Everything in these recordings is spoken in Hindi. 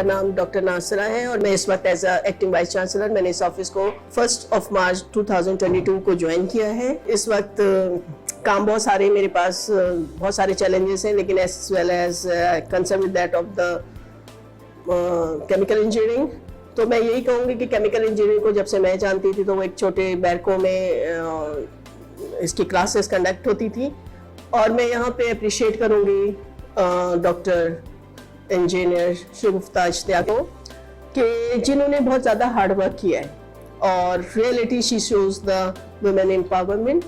नाम डॉक्टर नासरा है और मैं इस वक्त एज एक्टिंग वाइस चांसलर मैंने इस ऑफिस को 1 मार्च 2022 को ज्वाइन किया है। इस वक्त काम बहुत सारे मेरे पास बहुत सारे चैलेंजेस हैं, लेकिन as well as concern with that of the chemical engineering. तो मैं यही कहूँगी कि केमिकल इंजीनियरिंग को जब से मैं जानती थी तो वो एक छोटे बैरकों में इसकी क्लासेस कंडक्ट होती थी, और मैं यहाँ पे अप्रिशिएट करूँगी डॉक्टर इंजीनियर शगुफ्ता इश्तियाक को कि जिन्होंने बहुत ज़्यादा हार्ड वर्क किया है और reality she shows the women empowerment,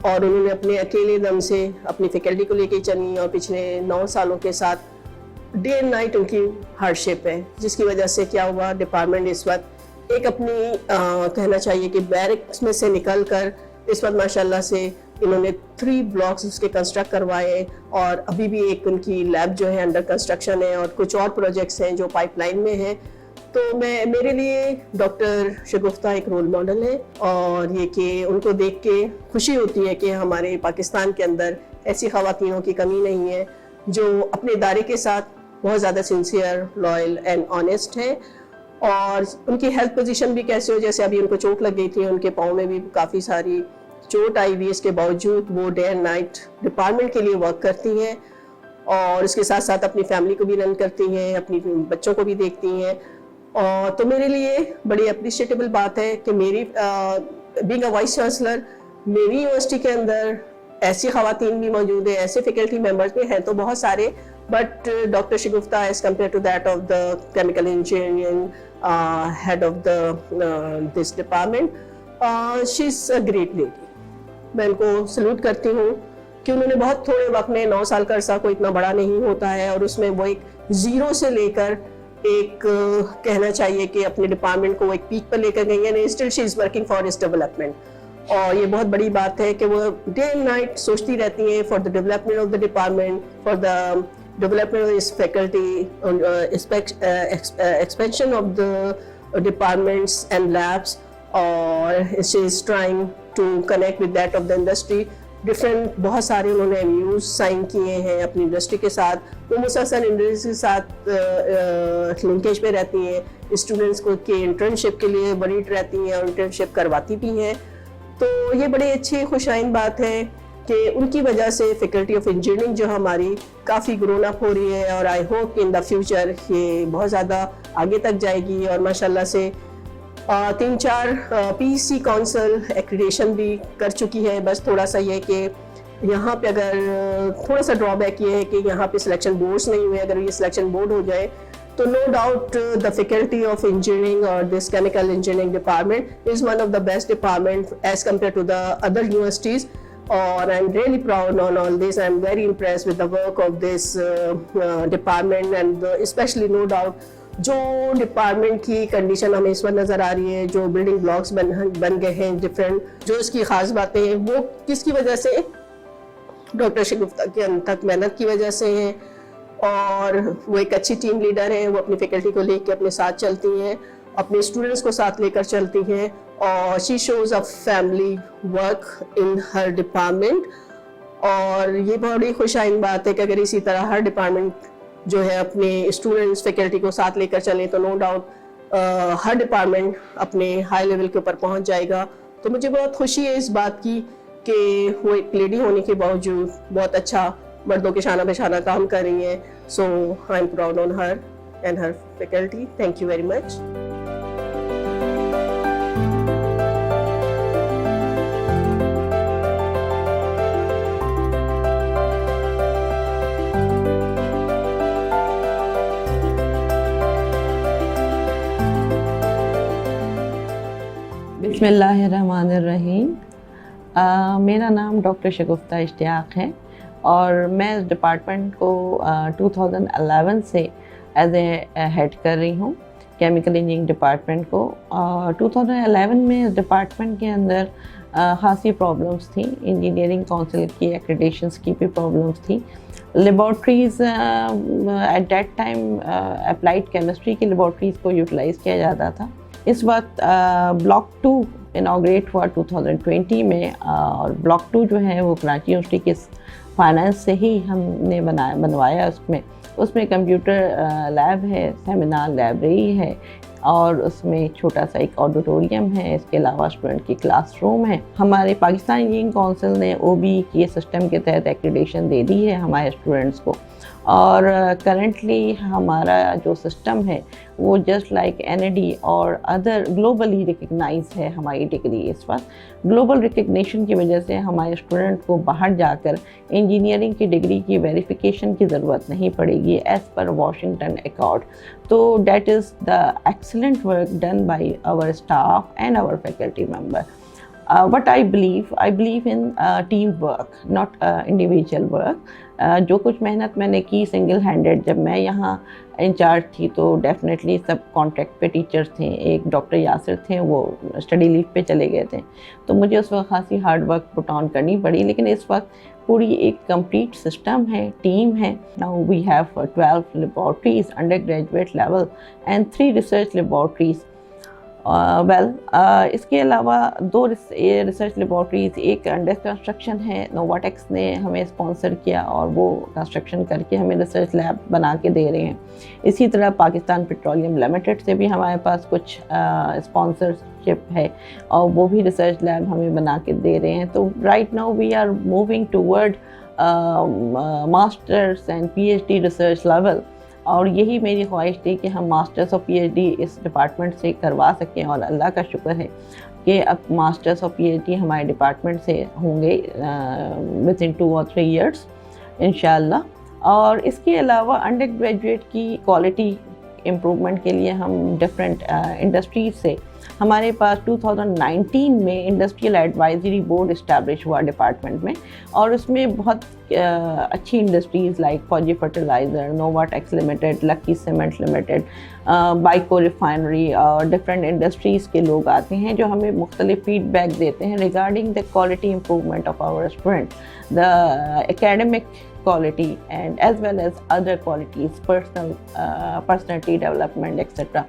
और उन्होंने अपने अकेले दम से अपनी फैकल्टी को लेके चली और पिछले 9 सालों के साथ डे एंड नाइट उनकी हार्डशिप है, जिसकी वजह से क्या हुआ, डिपार्टमेंट इस वक्त एक अपनी कहना चाहिए कि बैरिक्स में से निकल कर इस वक्त माशाल्लाह से इन्होंने 3 ब्लॉक्स उसके कंस्ट्रक्ट करवाए, और अभी भी एक उनकी लैब जो है अंडर कंस्ट्रक्शन है और कुछ और प्रोजेक्ट्स हैं जो पाइपलाइन में हैं। तो मेरे लिए डॉक्टर शगुफ्ता एक रोल मॉडल है, और ये कि उनको देख के खुशी होती है कि हमारे पाकिस्तान के अंदर ऐसी ख़वातीनों की कमी नहीं है जो अपने इदारे के साथ बहुत ज़्यादा सिंसियर, लॉयल एंड ऑनेस्ट है। और उनकी हेल्थ पोजीशन भी कैसे हो, जैसे अभी उनको चोट लग गई थी, उनके पाँव में भी काफ़ी सारी चोट आई हुई, इसके बावजूद वो डे एंड नाइट डिपार्टमेंट के लिए वर्क करती हैं और इसके साथ साथ अपनी फैमिली को भी रन करती हैं, अपनी बच्चों को भी देखती हैं। और तो मेरे लिए बड़ी अप्रिशिएटेबल बात है कि मेरी बीइंग अ वाइस चांसलर मेरी यूनिवर्सिटी के अंदर ऐसी ख़वातीन भी मौजूद है, ऐसे फैकल्टी मेंबर्स भी हैं तो बहुत सारे, but doctor Shagufta as compare to that of the chemical engineering head of the this department, she is a great lady. मैं उनको सल्यूट करती हूँ कि उन्होंने बहुत थोड़े वक्त में 9 साल का अरसा कोई इतना बड़ा नहीं होता है, और उसमें वो एक ज़ीरो से लेकर एक कहना चाहिए कि अपने डिपार्टमेंट को एक पीक पर लेकर गई है, still she is working for इस डेवलपमेंट। और ये बहुत बड़ी बात है कि वो डे एंड नाइट सोचती रहती हैं for the development of the department, for the development of this faculty, expansion of the departments and labs, और she is trying to connect with that of the industry. Different बहुत सारे उन्होंने एमयूज साइन किए हैं अपनी इंडस्ट्री के साथ, वो मुसलसल इंडस्ट्री के साथ लिंकेज पे रहती हैं, स्टूडेंट्स को के इंटर्नशिप के लिए बड़ी रहती हैं और इंटर्नशिप करवाती भी हैं। तो ये बड़ी अच्छी खुशाइन बात है कि उनकी वजह से फैकल्टी ऑफ इंजीनियरिंग जो हमारी काफ़ी ग्रोन अप हो रही है, और I hope in the future ये बहुत ज़्यादा आगे तक जाएगी। और माशाल्लाह से 3-4 पीसी काउंसिल एक्रीडेशन भी कर चुकी है। बस थोड़ा सा ये कि यहाँ पे अगर थोड़ा सा ड्रॉबैक ये है कि यहाँ पे सिलेक्शन बोर्ड्स नहीं हुए, अगर ये सिलेक्शन बोर्ड हो जाए तो no doubt the faculty of engineering और this chemical engineering department is one of the best department as compare to the other universities. और I am really proud on all this, I am very impressed with the work of this department, and specially no doubt जो डिपार्टमेंट की कंडीशन हमें इस वक्त नज़र आ रही है, जो बिल्डिंग ब्लॉक्स बन गए हैं डिफरेंट, जो इसकी ख़ास बातें हैं वो किसकी वजह से, डॉक्टर शगुफ्ता की अनथक मेहनत की वजह से हैं। और वो एक अच्छी टीम लीडर हैं, वो अपनी फैकल्टी को लेकर अपने साथ चलती हैं, अपने स्टूडेंट्स को साथ लेकर चलती हैं, और she shows a family work in her department. और ये बड़ी खुशाइन बात है कि अगर इसी तरह हर डिपार्टमेंट जो है अपने स्टूडेंट्स फैकल्टी को साथ लेकर चलें तो नो डाउट हर डिपार्टमेंट अपने हाई लेवल के ऊपर पहुंच जाएगा। तो मुझे बहुत खुशी है इस बात की कि वो एक लेडी होने के बावजूद बहुत अच्छा मर्दों के शाना बेशाना काम कर रही हैं। So I am proud on her and her faculty. Thank you very much. बिस्मिल्लाहिर्रहमानिर्रहीम। मेरा नाम डॉक्टर शगुफ्ता इश्तियाक है और मैं इस डिपार्टमेंट को 2011 से एज ए हेड कर रही हूँ केमिकल इंजीनियरिंग डिपार्टमेंट को। 2011 में इस डिपार्टमेंट के अंदर खासी प्रॉब्लम्स थी, इंजीनियरिंग काउंसिल की एक्रेडिटेशंस की भी प्रॉब्लम्स थी। Laboratories at that time applied chemistry की लेबॉर्ट्रीज़ को यूटिलाइज़ किया जाता था। इस वक्त ब्लॉक 2 इनाग्रेट हुआ 2020 में, और ब्लॉक 2 जो है वो कराची यूनिवर्सिटी के फाइनेंस से ही हमने बनवाया। उसमें उसमें कंप्यूटर लैब है, सेमिनार लाइब्रेरी है और उसमें छोटा सा एक ऑडिटोरियम है। इसके अलावा स्टूडेंट की क्लासरूम है। हमारे पाकिस्तान इंजीनियरिंग काउंसिल ने OBE सिस्टम के तहत एक्रेडिटेशन दे दी है हमारे स्टूडेंट्स को। और करंटली हमारा जो सिस्टम है वो जस्ट लाइक NAD और अदर ग्लोबली रिकग्नाइज है हमारी डिग्री। इस वक्त ग्लोबल रिकग्निशन की वजह से हमारे स्टूडेंट को बाहर जाकर इंजीनियरिंग की डिग्री की वेरिफिकेशन की ज़रूरत नहीं पड़ेगी एज़ पर वाशिंगटन अकॉर्ड। तो that is the excellent work done by our staff and our faculty member. But I believe in teamwork, not individual work. जो कुछ मेहनत मैंने की सिंगल हैंडेड, जब मैं यहाँ इंचार्ज थी तो डेफिनेटली सब कॉन्ट्रैक्ट पे टीचर्स थे। एक डॉक्टर यासिर थे, वो स्टडी लीव पे चले गए थे, तो मुझे उस वक्त खासी हार्ड वर्क पुट ऑन करनी पड़ी। लेकिन इस वक्त पूरी एक कंप्लीट सिस्टम है, टीम है। Now we have 12 laboratories under graduate level and 3 research laboratories. इसके अलावा 2 रिसर्च लेबॉर्ट्रीज़, एक अंडर कंस्ट्रक्शन है। नोवाटेक्स ने हमें स्पॉन्सर किया और वो कंस्ट्रक्शन करके हमें रिसर्च लैब बना के दे रहे हैं। इसी तरह पाकिस्तान पेट्रोलियम लिमिटेड से भी हमारे पास कुछ स्पॉन्सरशिप है और वो भी रिसर्च लैब हमें बना के दे रहे हैं। तो right now we are moving toward masters and PhD research level, और यही मेरी ख्वाहिश थी कि हम मास्टर्स और PhD इस डिपार्टमेंट से करवा सकें। और अल्लाह का शुक्र है कि अब मास्टर्स और PhD हमारे डिपार्टमेंट से होंगे विद इन 2 और 3 ईयर्स इंशाअल्लाह। और इसके अलावा अंडर ग्रेजुएट की क्वालिटी इम्प्रूवमेंट के लिए हम डिफरेंट इंडस्ट्रीज से, हमारे पास 2019 में इंडस्ट्रियल एडवाइजरी बोर्ड इस्टेब्लिश हुआ डिपार्टमेंट में, और उसमें बहुत अच्छी इंडस्ट्रीज़ लाइक फौजी फर्टिलाइज़र, नोवाटेक्स लिमिटेड, लक्की सीमेंट लिमिटेड, बाइको रिफाइनरी और डिफरेंट इंडस्ट्रीज़ के लोग आते हैं जो हमें मुख्तलिफ फीडबैक देते हैं regarding the quality improvement of our student, the academic quality and as well as other qualities, personality development etc.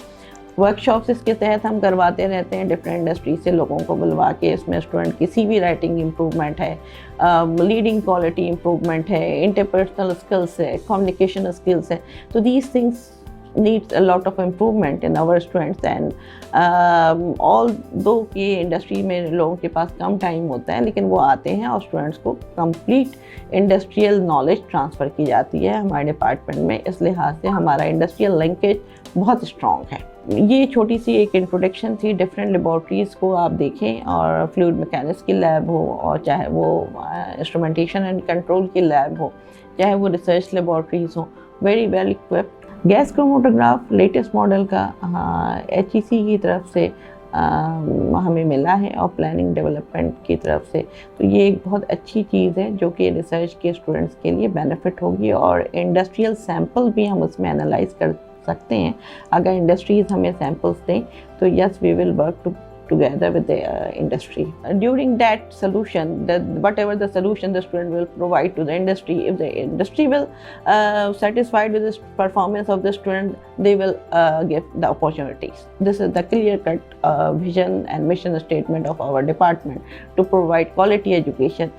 Workshops इसके तहत हम करवाते रहते हैं डिफरेंट इंडस्ट्री से लोगों को बुलवा के। इसमें स्टूडेंट की CV राइटिंग इम्प्रूवमेंट है, लीडिंग क्वालिटी इम्प्रूवमेंट है, इंटरपर्सनल स्किल्स है, कम्युनिकेशन स्किल्स है। तो these things needs a lot of improvement in our students and although कि इंडस्ट्री में लोगों के पास कम टाइम होता है, लेकिन वो आते हैं और स्टूडेंट्स को कंप्लीट इंडस्ट्रियल नॉलेज ट्रांसफ़र की जाती है हमारे डिपार्टमेंट में। इस लिहाज से हमारा इंडस्ट्रियल लिंकेज बहुत स्ट्रॉन्ग है। ये छोटी सी एक इंट्रोडक्शन थी। डिफरेंट लेबॉर्ट्रीज़ को आप देखें, और फ्लूइड मैकेनिक्स की लैब हो, और चाहे वो इंस्ट्रूमेंटेशन एंड कंट्रोल की लैब हो, चाहे वो रिसर्च लेबॉर्ट्रीज़ हो, very well equipped. Gas chromatograph latest model का HEC की तरफ से हमें मिला है और प्लानिंग डेवलपमेंट की तरफ से। तो ये एक बहुत अच्छी चीज़ है जो कि रिसर्च के स्टूडेंट्स के लिए बेनिफिट होगी, और इंडस्ट्रियल सैंपल भी हम उसमें एनालाइज कर सकते हैं। अगर इंडस्ट्रीज़ हमें सैंपल्स दें तो yes we will work together with the industry. During that solution, whatever the solution the student will provide to the industry, if the industry will satisfied with the performance of the student, they will give the opportunities. This is the clear-cut vision and mission statement of our department to provide quality education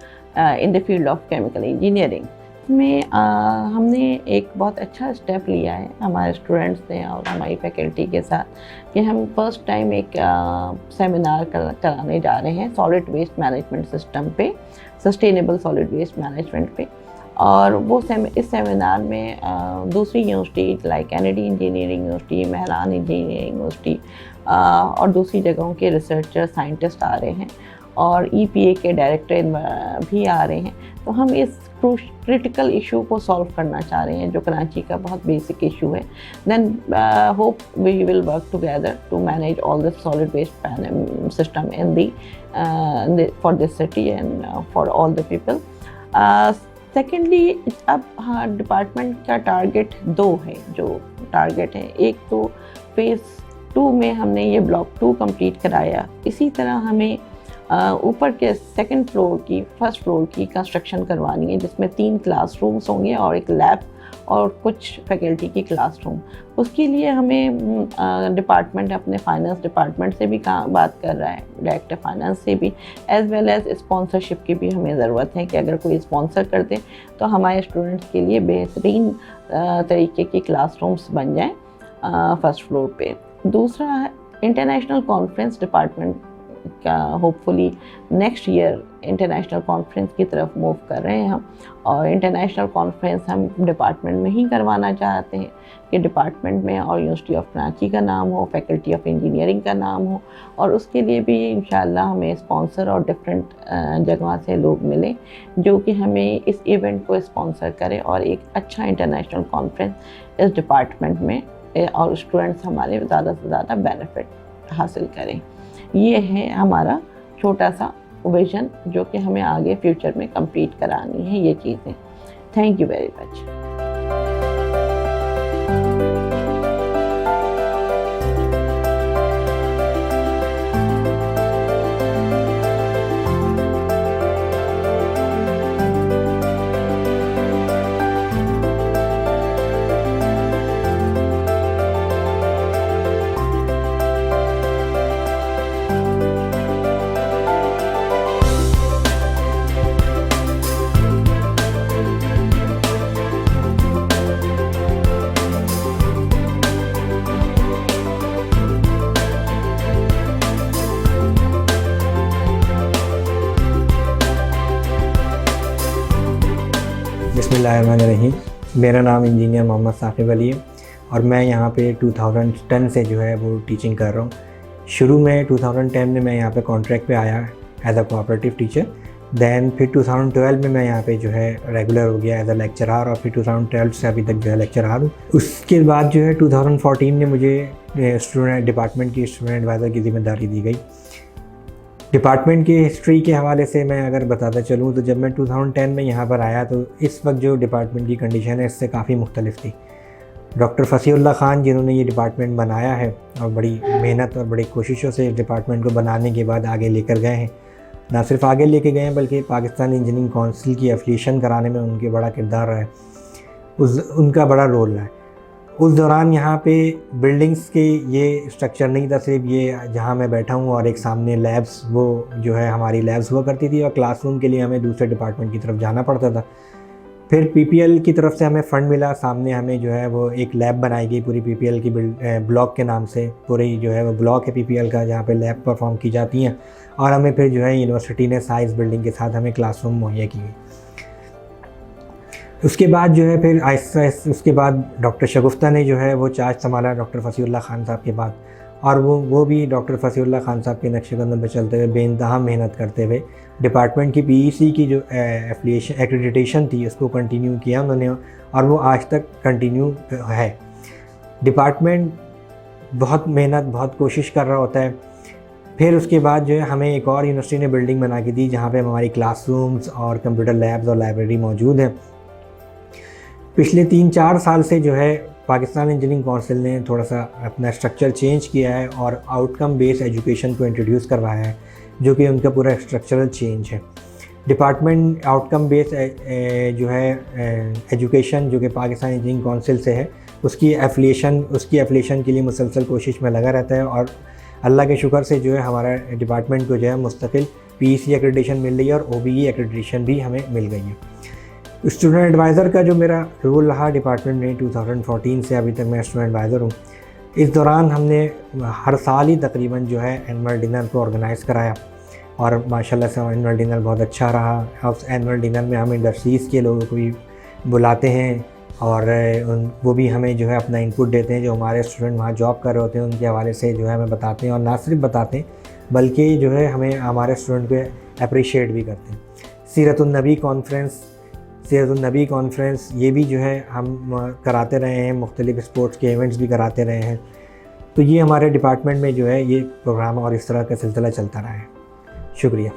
in the field of chemical engineering. में हमने एक बहुत अच्छा स्टेप लिया है हमारे स्टूडेंट्स ने और हमारी फैकल्टी के साथ कि हम फर्स्ट टाइम एक सेमिनार कराने जा रहे हैं सॉलिड वेस्ट मैनेजमेंट सिस्टम पे, सस्टेनेबल सॉलिड वेस्ट मैनेजमेंट पे। और वो इस सेमिनार में दूसरी university like NAD engineering university, Mehran engineering university और दूसरी जगहों के रिसर्चर साइंटिस्ट आ रहे हैं, और EPA के डायरेक्टर भी आ रहे हैं। तो हम इस क्रिटिकल इशू को सॉल्व करना चाह रहे हैं जो कराची का बहुत बेसिक इशू है। Then hope we will work together to manage all this solid waste system in the for this city and for all the people. Secondly, अब हाँ डिपार्टमेंट का टारगेट 2 है। जो टारगेट है, एक तो फेज़ 2 में हमने ये ब्लॉक 2 कंप्लीट कराया। इसी तरह हमें ऊपर के फर्स्ट फ्लोर की कंस्ट्रक्शन करवानी है जिसमें 3 क्लासरूम्स होंगे और एक लैब और कुछ फैकल्टी की क्लासरूम। उसके लिए हमें डिपार्टमेंट अपने फाइनेंस डिपार्टमेंट से भी बात कर रहा है, डायरेक्टर फाइनेंस से भी, एज़ वेल एज़ स्पॉन्सरशिप की भी हमें ज़रूरत है कि अगर कोई स्पॉन्सर कर दे तो हमारे स्टूडेंट्स के लिए बेहतरीन तरीके की क्लासरूम्स बन जाएँ फर्स्ट फ्लोर पे। दूसरा, इंटरनेशनल कॉन्फ्रेंस डिपार्टमेंट का hopefully next year international conference की तरफ मूव कर रहे हैं हम, और इंटरनेशनल कॉन्फ्रेंस हम डिपार्टमेंट में ही करवाना चाहते हैं कि डिपार्टमेंट में और यूनिवर्सिटी ऑफ कराची का नाम हो, फैकल्टी ऑफ इंजीनियरिंग का नाम हो, और उसके लिए भी इंशाल्लाह हमें स्पॉन्सर और डिफरेंट जगह से लोग मिले जो कि हमें इस इवेंट को स्पॉन्सर करें और एक अच्छा इंटरनेशनल कॉन्फ्रेंस इस डिपार्टमेंट में और स्टूडेंट्स हमारे ज़्यादा से ज़्यादा बेनिफिट हासिल करें। ये है हमारा छोटा सा विज़न जो कि हमें आगे फ्यूचर में कंप्लीट करानी है ये चीज़ें। Thank you very much. बिस्मिल्लाहिर्रहमानिर्रहीम। मेरा नाम इंजीनियर मोहम्मद साकिब अली है और मैं यहाँ पे 2010 से जो है वो टीचिंग कर रहा हूँ। शुरू में 2010 में मैं यहाँ पे कॉन्ट्रैक्ट पे आया as a cooperative teacher. Then फिर 2012 में मैं यहाँ पे जो है रेगुलर हो गया एज अ लेक्चरार, और फिर 2012 से अभी तक जो है लेक्चरार हूँ। उसके बाद जो है 2014 में मुझे स्टूडेंट डिपार्टमेंट की स्टूडेंट एडवाइज़र की ज़िम्मेदारी दी गई। डिपार्टमेंट की हिस्ट्री के हवाले से मैं अगर बताता चलूँ तो जब मैं 2010 में यहाँ पर आया तो इस वक्त जो डिपार्टमेंट की कंडीशन है इससे काफ़ी मुख्तलिफ थी। डॉक्टर फसीउल्लाह खान जिन्होंने ये डिपार्टमेंट बनाया है और बड़ी मेहनत और बड़ी कोशिशों से इस डिपार्टमेंट को बनाने के बाद आगे लेकर गए हैं, ना सिर्फ आगे लेके गए हैं बल्कि पाकिस्तान इंजीनियरिंग काउंसिल की एफिलिएशन कराने में उनके बड़ा किरदार रहा है, उनका बड़ा रोल रहा है। उस दौरान यहाँ पे बिल्डिंग्स के ये स्ट्रक्चर नहीं था, सिर्फ ये जहाँ मैं बैठा हूँ और एक सामने लैब्स, वो जो है हमारी लैब्स हुआ करती थी और क्लासरूम के लिए हमें दूसरे डिपार्टमेंट की तरफ जाना पड़ता था। फिर पीपीएल की तरफ से हमें फ़ंड मिला, सामने हमें जो है वो एक लैब बनाई गई पूरी पीपीएल की ब्लॉक के नाम से, पूरी जो है वो ब्लॉक है पीपीएल का जहाँ पे लैब परफॉर्म की जाती हैं, और हमें फिर जो है यूनिवर्सिटी ने साइज़ बिल्डिंग के साथ हमें क्लासरूम मुहैया की। उसके बाद जो है फिर आहिस्ता उसके बाद डॉक्टर शगुफ्ता ने जो है वो चार्ज संभाला डॉक्टर फसीउल्लाह खान साहब के बाद, और वो भी डॉक्टर फसीउल्लाह खान साहब के नक्शे कदम पर चलते हुए बेइंतहा मेहनत करते हुए डिपार्टमेंट की पीईसी की जो एफिलिएशन एक्रेडिटेशन थी उसको कंटिन्यू किया उन्होंने, और वो आज तक कंटिन्यू है। डिपार्टमेंट बहुत मेहनत बहुत कोशिश कर रहा होता है। फिर उसके बाद जो है हमें एक और यूनिवर्सिटी ने बिल्डिंग बना के दी जहाँ पे हमारी क्लासरूम्स और कंप्यूटर लैब्स और लाइब्रेरी मौजूद हैं। पिछले 3-4 साल से जो है पाकिस्तान इंजीनियरिंग काउंसिल ने थोड़ा सा अपना स्ट्रक्चर चेंज किया है और आउटकम बेस्ड एजुकेशन को इंट्रोड्यूस करवाया है, जो कि उनका पूरा स्ट्रक्चरल चेंज है। डिपार्टमेंट आउटकम बेस्ड जो है एजुकेशन जो कि पाकिस्तान इंजीनियरिंग काउंसिल से है, उसकी एफिलिएशन के लिए मुसलसल कोशिश में लगा रहता है, और अल्लाह के शुक्र से जो है हमारा डिपार्टमेंट को जो है मुस्तकिल पीईसी एक्रेडिटेशन मिल रही है और ओबीई एक्रेडिटेशन भी हमें मिल गई है। स्टूडेंट एडवाइज़र का जो मेरा रोल रहा डिपार्टमेंट में 2014 से अभी तक मैं स्टूडेंट एडवाइज़र हूँ। इस दौरान हमने हर साल ही तकरीबन जो है एनुअल डिनर को ऑर्गेनाइज़ कराया, और माशाल्लाह से एनुअल डिनर बहुत अच्छा रहा। उस एनुअल डिनर में हम इंडस्ट्रीज़ के लोगों को भी बुलाते हैं और वो भी हमें जो है अपना इनपुट देते हैं, जो हमारे स्टूडेंट वहाँ जॉब कर रहे होते हैं उनके हवाले से जो है हमें बताते हैं, और ना सिर्फ बताते हैं बल्कि जो है हमें हमारे स्टूडेंट को अप्रिशिएट भी करते हैं। सीरतुन्नबी कॉन्फ्रेंस ये भी जो है हम कराते रहे हैं, मुख्तलिफ स्पोर्ट्स के इवेंट्स भी कराते रहे हैं। तो ये हमारे डिपार्टमेंट में जो है ये प्रोग्राम और इस तरह का सिलसिला चलता रहा है। शुक्रिया।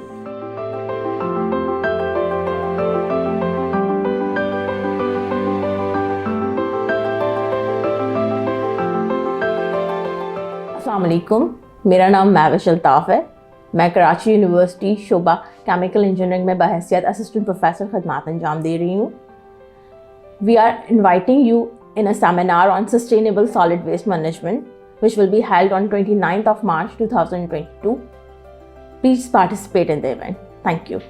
अस्सलाम वालेकुम, मेरा नाम महविश अल्ताफ़ है। मैं कराची यूनिवर्सिटी शोबा केमिकल इंजीनियरिंग में बहैसियत असिस्टेंट प्रोफेसर खदमात अंजाम दे रही हूँ। we are inviting you in a seminar on sustainable solid waste management, which will be held on 29th of March 2022. Please participate in the event. Thank you.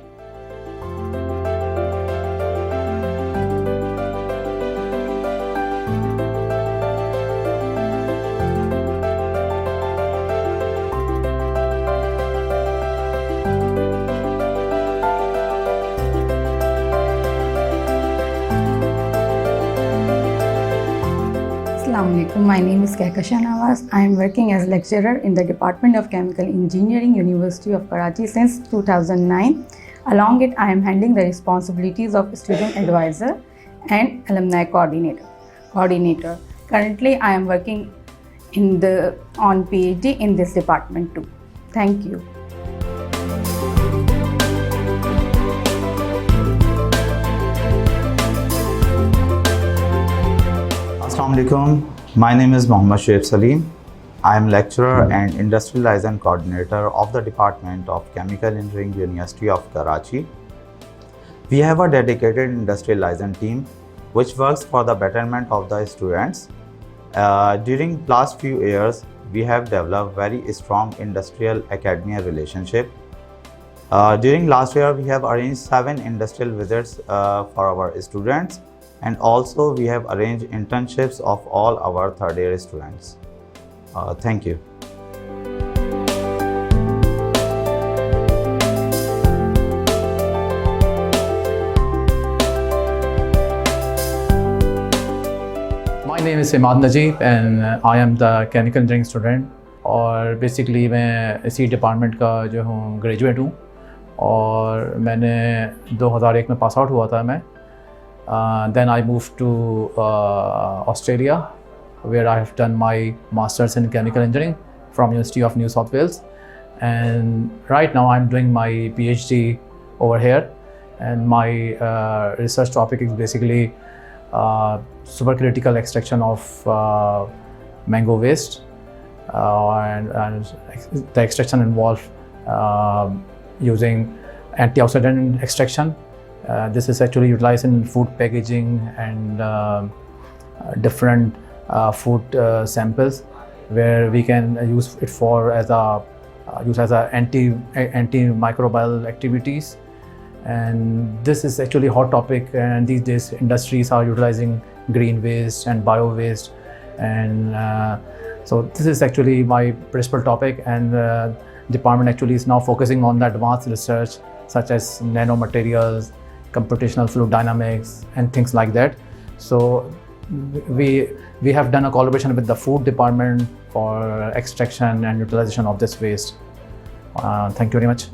Assalamualaikum. My name is Kehkashan Nawaz. I am working as lecturer in the Department of Chemical Engineering, University of Karachi since 2009. Along it, I am handling the responsibilities of student advisor and alumni coordinator. Currently, I am working on PhD in this department too. Thank you. Assalamu alaikum. My name is Mohammad Shoaib Salim. I am lecturer and industrial liaison coordinator of the Department of Chemical Engineering, University of Karachi. We have a dedicated industrial liaison team which works for the betterment of the students. During last few years, we have developed very strong industrial academia relationship. During last year, we have arranged 7 industrial visits for our students. And also we have arranged internships of all our third year students. Thank you. My name is Imad Najib and I am the chemical engineering student और बेसिकली मैं इसी डिपार्टमेंट का जो हूँ ग्रेजुएट हूँ और मैंने 2001 में पास आउट हुआ था मैं. Then I moved to Australia, where I have done my master's in chemical engineering from University of New South Wales, and right now I'm doing my PhD over here, and my research topic is basically supercritical extraction of mango waste, and the extraction involves using antioxidant extraction. This is actually utilized in food packaging and different food samples, where we can use it for as a antimicrobial activities. And this is actually a hot topic, and these days industries are utilizing green waste and bio waste, and so this is actually my principal topic, and department actually is now focusing on the advanced research such as nanomaterials, computational fluid dynamics and things like that. So we have done a collaboration with the food department for extraction and utilization of this waste. Thank you very much.